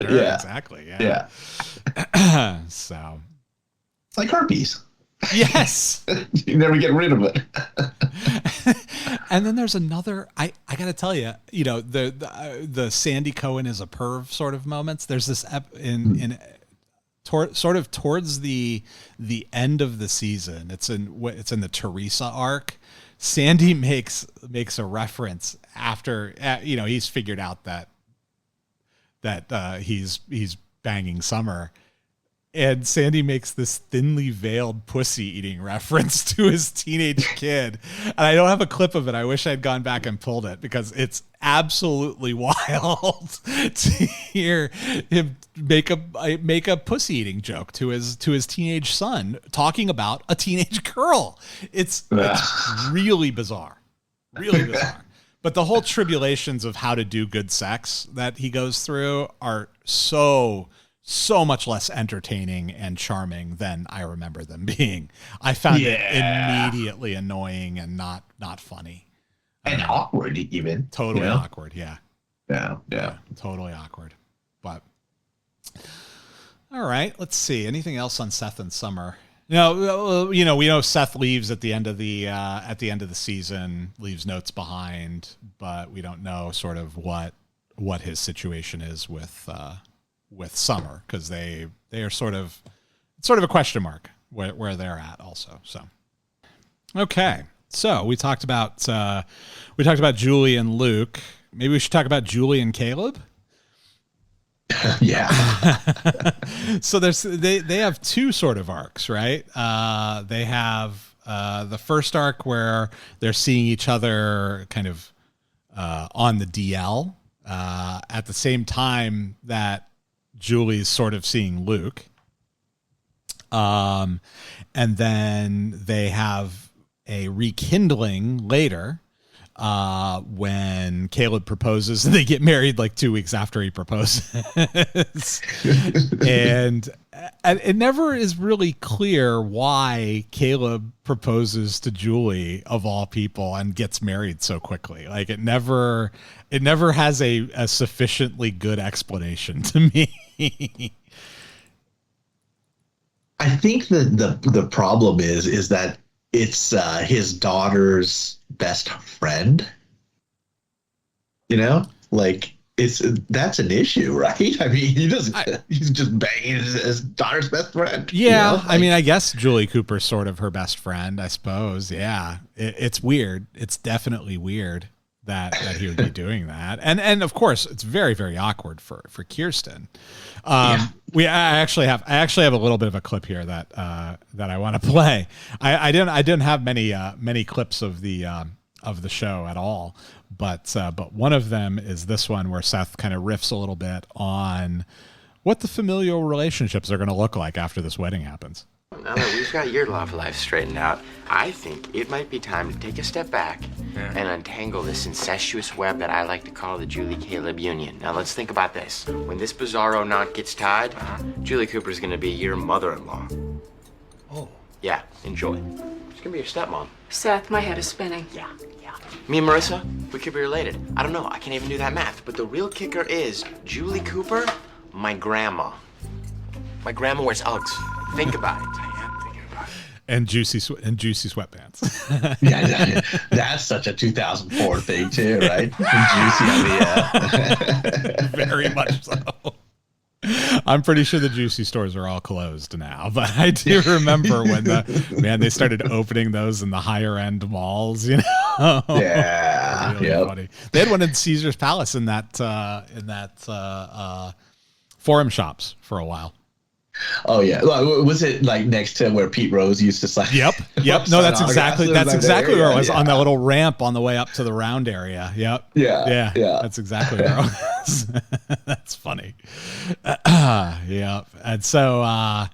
Sure, Yeah. exactly. Yeah. So It's like herpes. yes. You never get rid of it. And then there's another, I got to tell you, the Sandy Cohen is a perv sort of moments. There's this sort of towards the end of the season. It's in the Teresa arc. Sandy makes a reference after, he's figured out that he's banging Summer. And Sandy makes this thinly veiled pussy eating reference to his teenage kid. And I don't have a clip of it. I wish I'd gone back and pulled it because it's absolutely wild to hear him make a pussy eating joke to his teenage son talking about a teenage girl. It's really bizarre. Really bizarre. But the whole tribulations of how to do good sex that he goes through are so much less entertaining and charming than I remember them being. I found it immediately annoying and not funny. And awkward even. Totally awkward, yeah. Yeah. Totally awkward. But all right, let's see. Anything else on Seth and Summer? We know Seth leaves at the end of the season, leaves notes behind, but we don't know sort of what his situation is with Summer, because they are sort of a question mark where they're at also. So, okay. So we talked about Julie and Luke. Maybe we should talk about Julie and Caleb. Yeah. So they have two sort of arcs, right? They have the first arc where they're seeing each other kind of on the DL at the same time that Julie's sort of seeing Luke. And then they have a rekindling later when Caleb proposes, and they get married like 2 weeks after he proposes. and it never is really clear why Caleb proposes to Julie of all people and gets married so quickly. Like it never has a sufficiently good explanation to me. I think the problem is that it's his daughter's best friend. Like that's an issue, right? I mean, he's just banging his daughter's best friend. Yeah, I mean, I guess Julie Cooper's sort of her best friend, I suppose. Yeah, it's weird. It's definitely weird that he would be doing that, and of course, it's very, very awkward for Kirsten. I actually have a little bit of a clip here that I want to play. I didn't have many clips of the show at all, but one of them is this one where Seth kind of riffs a little bit on what the familial relationships are going to look like after this wedding happens. Now that we've got your love life straightened out, I think it might be time to take a step back and untangle this incestuous web that I like to call the Julie-Caleb union. Now let's think about this. When this bizarro knot gets tied, Julie Cooper's gonna be your mother-in-law. Oh. Yeah, enjoy. She's gonna be your stepmom. Seth, my head is spinning. Yeah. Me and Marissa, we could be related. I don't know, I can't even do that math. But the real kicker is, Julie Cooper, my grandma. My grandma wears Uggs. Think about it. I am thinking about it. And juicy sweatpants. Yeah, that's such a 2004 thing too, right? Juicy, very much so. I'm pretty sure the Juicy stores are all closed now, but I do remember when they started opening those in the higher end malls, Yeah. Really funny. They had one in Caesar's Palace in that Forum Shops for a while. Oh yeah, was it like next to where Pete Rose used to sign? Yep. No, that's exactly where it was, on that little ramp on the way up to the round area. Yep. Yeah. That's exactly where it was. That's funny. Yeah, and so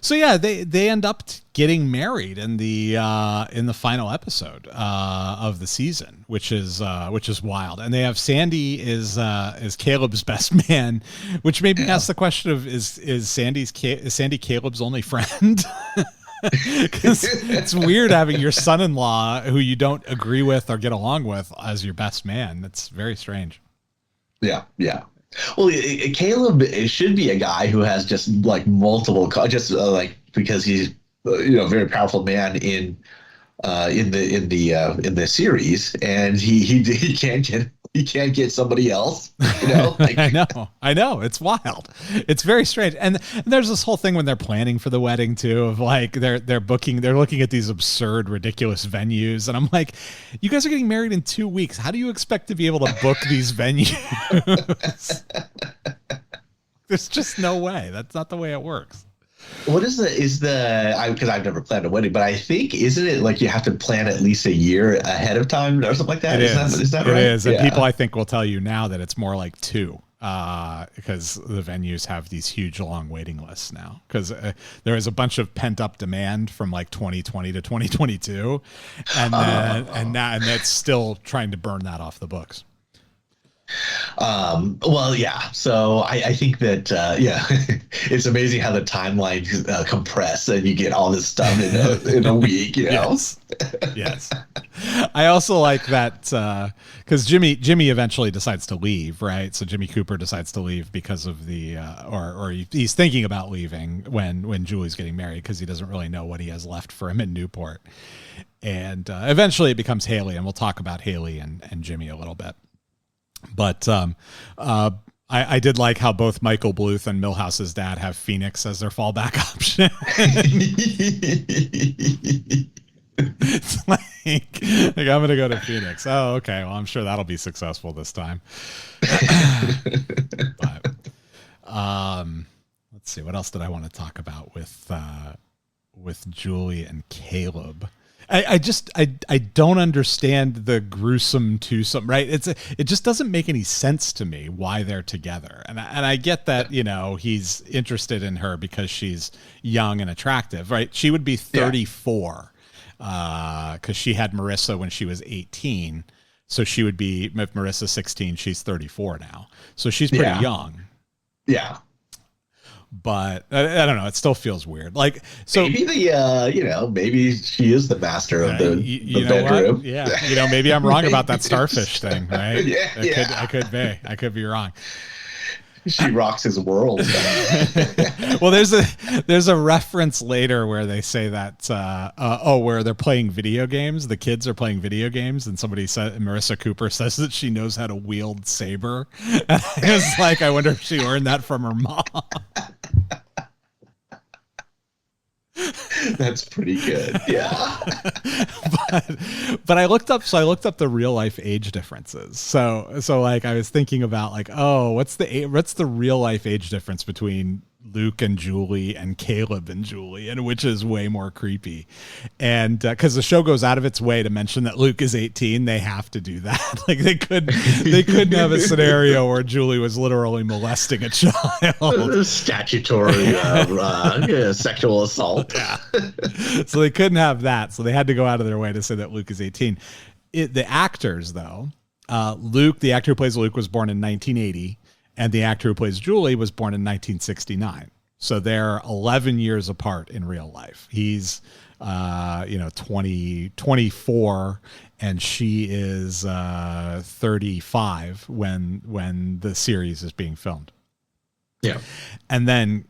they end up getting married in the final episode of the season, which is wild. And they have Sandy is Caleb's best man, which made me ask the question of is Sandy Caleb's only friend? Because it's weird having your son-in-law who you don't agree with or get along with as your best man. That's very strange. Yeah. Well, Caleb it should be a guy who has just like multiple, like because he's a very powerful man in the series, and he can't get somebody else. Like, I know, it's wild. It's very strange, and there's this whole thing when they're planning for the wedding too, of like they're looking at these absurd, ridiculous venues, and I'm like, you guys are getting married in 2 weeks. How do you expect to be able to book these venues? There's just no way. That's not the way it works. What is because I've never planned a wedding, but I think, isn't it like you have to plan at least a year ahead of time or something like that? Is that right? It is. And people I think will tell you now that it's more like 2, because the venues have these huge long waiting lists now, because there is a bunch of pent up demand from like 2020 to 2022. And that's still trying to burn that off the books. Well, yeah. So I think that, it's amazing how the timelines compress and you get all this stuff in a week, Yes. Yes. I also like that, because Jimmy eventually decides to leave, right? So Jimmy Cooper decides to leave because of the, or he's thinking about leaving when Julie's getting married, because he doesn't really know what he has left for him in Newport. And eventually it becomes Haley, and we'll talk about Haley and Jimmy a little bit. But I did like how both Michael Bluth and Milhouse's dad have Phoenix as their fallback option. It's like I'm going to go to Phoenix. Oh, okay. Well, I'm sure that'll be successful this time. But let's see. What else did I want to talk about with Julie and Caleb? I don't understand the gruesome twosome, right? It just doesn't make any sense to me why they're together. And I get that, he's interested in her because she's young and attractive, right? She would be 34 because she had Marissa when she was 18. So she would be, if Marissa's 16, she's 34 now. So she's pretty young. Yeah. But I don't know. It still feels weird. Like, so maybe maybe she is the master of the bedroom. What? Yeah. Maybe I'm wrong about that starfish thing, right? I could be wrong. She rocks his world. Well, there's a reference later where they say that, where they're playing video games. The kids are playing video games, and Marissa Cooper says that she knows how to wield saber. And I was like, I wonder if she learned that from her mom. That's pretty good. Yeah. but I looked up the real life age differences. So like I was thinking about like, what's the real life age difference between Luke and Julie and Caleb and Julie, and which is way more creepy. And because the show goes out of its way to mention that Luke is 18, they have to do that. Like they couldn't have a scenario where Julie was literally molesting a child. Statutory sexual assault. Yeah. So they couldn't have that. So they had to go out of their way to say that Luke is 18. The actors, though, Luke, the actor who plays Luke, was born in 1980. And the actor who plays Julie was born in 1969. So they're 11 years apart in real life. He's, 24, and she is 35 when the series is being filmed. Yeah. And then,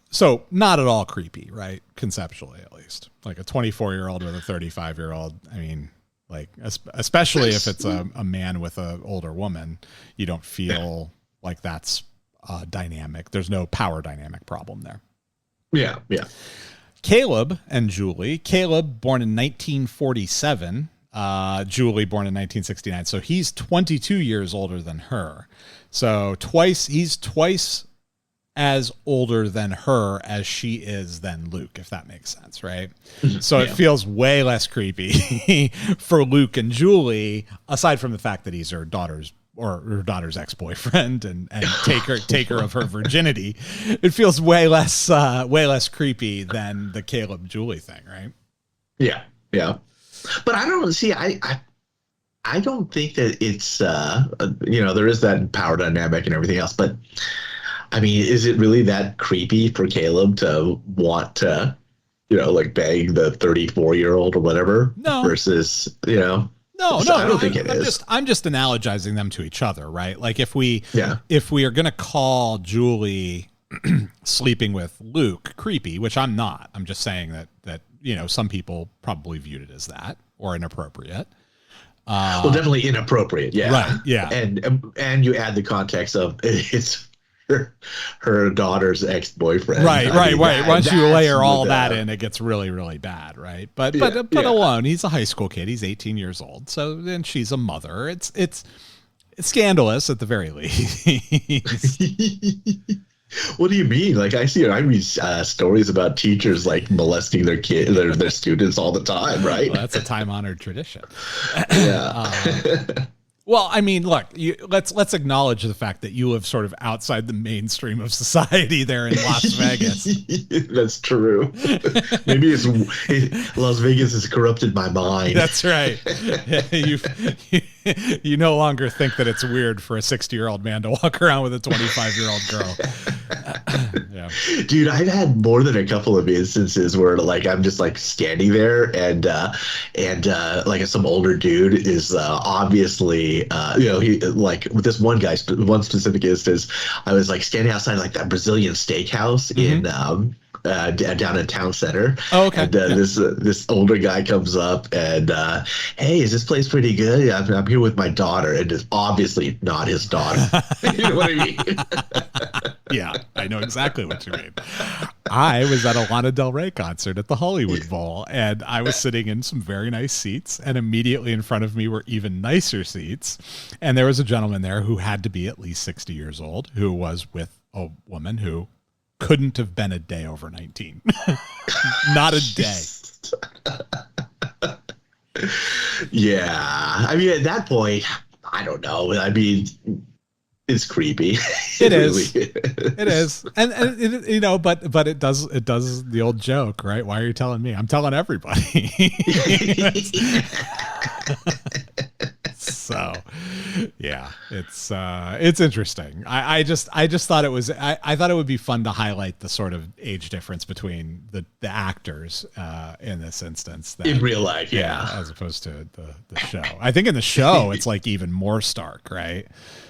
so not at all creepy, right? Conceptually, at least. Like a 24-year-old with a 35-year-old. I mean, like, especially if it's a man with an older woman, you don't feel... like that's dynamic. There's no power dynamic problem there. Yeah, yeah. Caleb and Julie. Caleb born in 1947. Julie born in 1969. So he's 22 years older than her. So he's twice as older than her as she is than Luke, if that makes sense, right? So it feels way less creepy for Luke and Julie, aside from the fact that he's her daughter's ex-boyfriend and taker of her virginity. It feels way less creepy than the Caleb Julie thing, right? Yeah, yeah. But I don't see. I don't think that it's there is that power dynamic and everything else. But I mean, is it really that creepy for Caleb to want to, like bang the 34-year-old or whatever? No. Versus, No, No, So I don't think it is. I'm just analogizing them to each other, right? Like if we Yeah. are going to call Julie sleeping with Luke creepy, which I'm not. I'm just saying that some people probably viewed it as that or inappropriate. Well, definitely inappropriate. Yeah. Right. Yeah. And you add the context of it's her daughter's ex-boyfriend. Right. Once you layer all that in, it gets really, really bad, right? But alone, he's a high school kid. He's 18 years old. So then she's a mother. It's scandalous at the very least. What do you mean? Like I read stories about teachers like molesting their kids, their students all the time, right? Well, that's a time-honored tradition. Yeah. Well, I mean, look, let's acknowledge the fact that you live sort of outside the mainstream of society there in Las Vegas. That's true. Maybe Las Vegas has corrupted my mind. That's right. You no longer think that it's weird for a 60-year-old man to walk around with a 25-year-old girl. Yeah. Dude, I've had more than a couple of instances where like I'm just like standing there and like some older dude is obviously he like with this one guy, one specific instance, I was like standing outside like that Brazilian steakhouse in down in town center. Oh, okay. And this older guy comes up and hey, is this place pretty good? Yeah, I'm here with my daughter, and it's obviously not his daughter. You know what I mean? Yeah, I know exactly what you mean. I was at a Lana Del Rey concert at the Hollywood Bowl, and I was sitting in some very nice seats, and immediately in front of me were even nicer seats. And there was a gentleman there who had to be at least 60 years old, who was with a woman who couldn't have been a day over 19. Not a day. Yeah. I mean, at that point, I don't know. I mean, it's creepy. It is. It is. And it, but it does the old joke, right? Why are you telling me? I'm telling everybody. So yeah, it's interesting. I just thought I thought it would be fun to highlight the sort of age difference between the actors in this instance in real life, yeah, as opposed to the show. I think in the show it's like even more stark, right?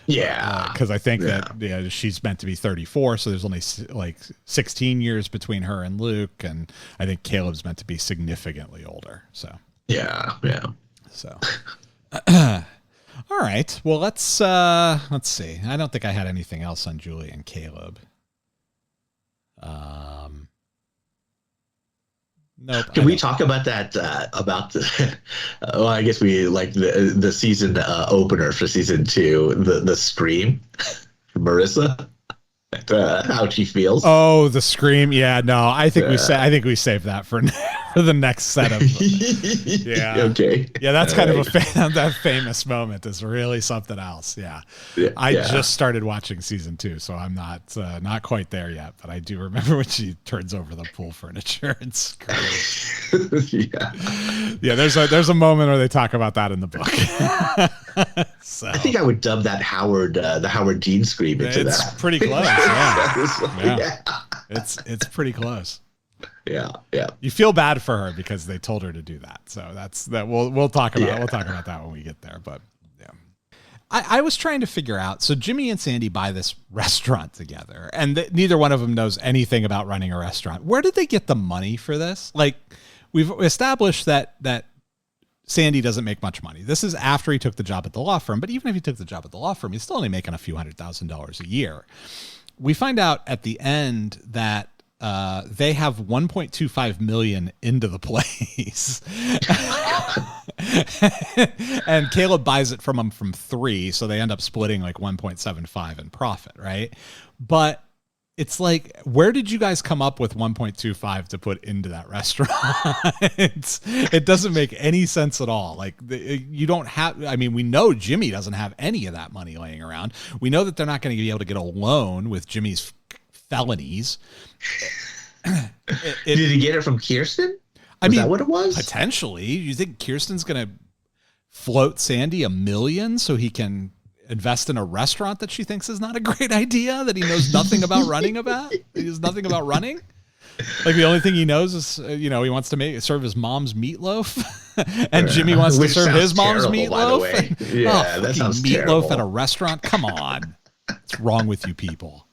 Yeah, because I think that she's meant to be 34, so there's only like 16 years between her and Luke, and I think Caleb's meant to be significantly older. So yeah. So. All right. Well, let's see. I don't think I had anything else on Julie and Caleb. Nope. Can we talk about that? About the? Well, I guess we like the season opener for season 2, the scream, Marissa. How she feels. Oh, the scream. Yeah, no, I think we saved that for the next set of. Yeah. Okay. Yeah, that's kind of that famous moment is really something else. Yeah. I just started watching season 2, so I'm not quite there yet, but I do remember when she turns over the pool furniture and screams. Yeah. There's a moment where they talk about that in the book. So I think I would dub that the Howard Dean scream into that. It's pretty close. Yeah. It's pretty close. Yeah. You feel bad for her because they told her to do that. So we'll talk about that when we get there. But yeah, I was trying to figure out. So Jimmy and Sandy buy this restaurant together, and neither one of them knows anything about running a restaurant. Where did they get the money for this? Like, we've established that Sandy doesn't make much money. This is after he took the job at the law firm, but even if he took the job at the law firm, he's still only making a few $100,000 a year. We find out at the end that they have $1.25 million into the place. And Caleb buys it from him from 3, so they end up splitting like 1.75 in profit, right? But it's like, where did you guys come up with 1.25 to put into that restaurant? It doesn't make any sense at all. Like, you don't have, I mean, we know Jimmy doesn't have any of that money laying around. We know that they're not going to be able to get a loan with Jimmy's felonies. Did he get it from Kirsten? Is that what it was? Potentially. You think Kirsten's going to float Sandy $1 million so he can invest in a restaurant that she thinks is not a great idea, that he knows nothing about running about? He knows nothing about running? Like the only thing he knows is, he wants to serve his mom's meatloaf, and Jimmy wants to serve his mom's meatloaf. Yeah, that sounds meatloaf terrible. at a restaurant. Come on, what's wrong with you people?